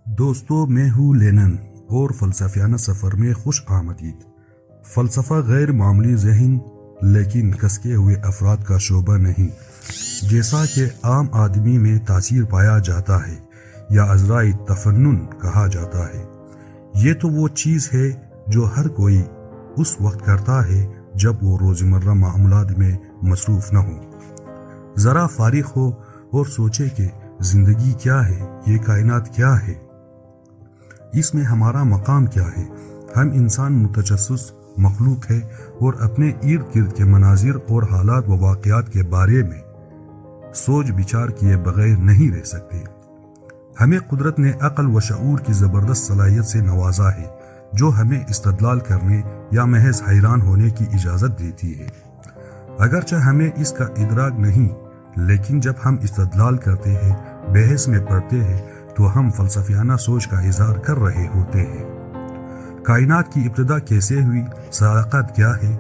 دوستو میں ہوں لینن اور فلسفیانہ سفر میں خوش آمدید۔ فلسفہ غیر معمولی ذہن لیکن کسکے ہوئے افراد کا شعبہ نہیں، جیسا کہ عام آدمی میں تاثیر پایا جاتا ہے یا عذرائے تفنن کہا جاتا ہے۔ یہ تو وہ چیز ہے جو ہر کوئی اس وقت کرتا ہے جب وہ روزمرہ معاملات میں مصروف نہ ہو، ذرا فارغ ہو اور سوچے کہ زندگی کیا ہے، یہ کائنات کیا ہے، اس میں ہمارا مقام کیا ہے۔ ہم انسان متجسس مخلوق ہے اور اپنے ارد گرد کے مناظر اور حالات و واقعات کے بارے میں سوچ بچار کیے بغیر نہیں رہ سکتے۔ ہمیں قدرت نے عقل و شعور کی زبردست صلاحیت سے نوازا ہے جو ہمیں استدلال کرنے یا محض حیران ہونے کی اجازت دیتی ہے۔ اگرچہ ہمیں اس کا ادراک نہیں، لیکن جب ہم استدلال کرتے ہیں، بحث میں پڑھتے ہیں، تو ہم فلسفیانہ سوچ کا اظہار کر رہے ہوتے ہیں۔ کائنات کی ابتدا کیسے ہوئی، صداقت کیا ہے،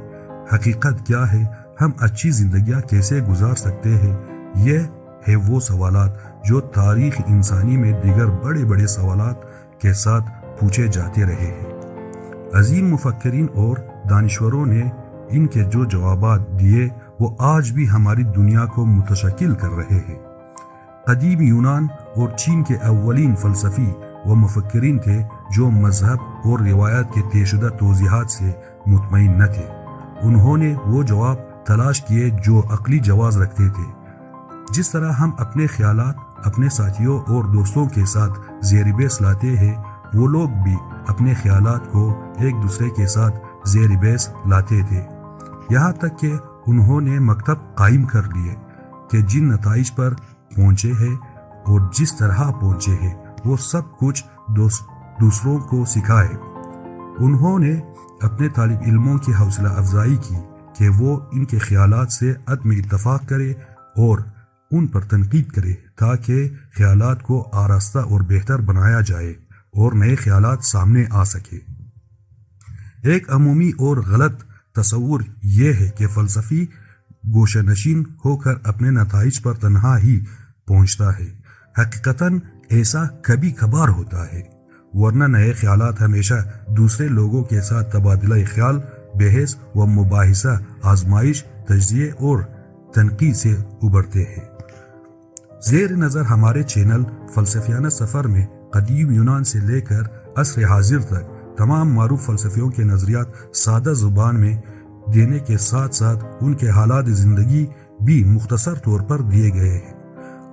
حقیقت کیا ہے، ہم اچھی زندگیاں کیسے گزار سکتے ہیں، یہ ہے وہ سوالات جو تاریخ انسانی میں دیگر بڑے بڑے سوالات کے ساتھ پوچھے جاتے رہے ہیں۔ عظیم مفکرین اور دانشوروں نے ان کے جو جوابات دیے وہ آج بھی ہماری دنیا کو متشکل کر رہے ہیں۔ قدیم یونان اور چین کے اولین فلسفی و مفکرین تھے جو مذہب اور روایات کے طے شدہ توضیحات سے مطمئن نہ تھے۔ انہوں نے وہ جواب تلاش کیے جو عقلی جواز رکھتے تھے۔ جس طرح ہم اپنے خیالات اپنے ساتھیوں اور دوستوں کے ساتھ زیر بحث لاتے ہیں، وہ لوگ بھی اپنے خیالات کو ایک دوسرے کے ساتھ زیر بحث لاتے تھے، یہاں تک کہ انہوں نے مکتب قائم کر لیے کہ جن نتائج پر پہنچے ہیں اور جس طرح پہنچے ہیں وہ سب کچھ دوسروں کو سکھائے۔ انہوں نے اپنے طالب علموں کی حوصلہ افزائی کی کہ وہ ان کے خیالات سے عدم اتفاق کرے اور ان پر تنقید کرے تاکہ خیالات کو آراستہ اور بہتر بنایا جائے اور نئے خیالات سامنے آ سکے۔ ایک عمومی اور غلط تصور یہ ہے کہ فلسفی گوشہ نشین ہو کر اپنے نتائج پر تنہا ہی پہنچتا ہے۔ حقیقتاً ایسا کبھی کبھار ہوتا ہے، ورنہ نئے خیالات ہمیشہ دوسرے لوگوں کے ساتھ تبادلہ خیال، بحث و مباحثہ، آزمائش، تجزیے اور تنقید سے ابھرتے ہیں۔ زیر نظر ہمارے چینل فلسفیانہ سفر میں قدیم یونان سے لے کر عصر حاضر تک تمام معروف فلسفیوں کے نظریات سادہ زبان میں دینے کے ساتھ ساتھ ان کے حالات زندگی بھی مختصر طور پر دیے گئے ہیں۔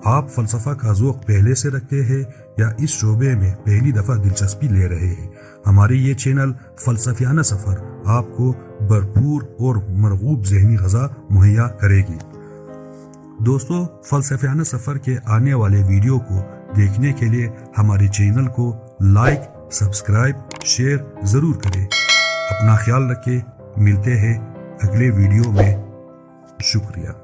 آپ فلسفہ کا ذوق پہلے سے رکھتے ہیں یا اس شعبے میں پہلی دفعہ دلچسپی لے رہے ہیں، ہمارے یہ چینل فلسفیانہ سفر آپ کو بھرپور اور مرغوب ذہنی غذا مہیا کرے گی۔ دوستو، فلسفیانہ سفر کے آنے والے ویڈیو کو دیکھنے کے لیے ہمارے چینل کو لائک، سبسکرائب، شیئر ضرور کریں۔ اپنا خیال رکھیں، ملتے ہیں اگلے ویڈیو میں۔ شکریہ۔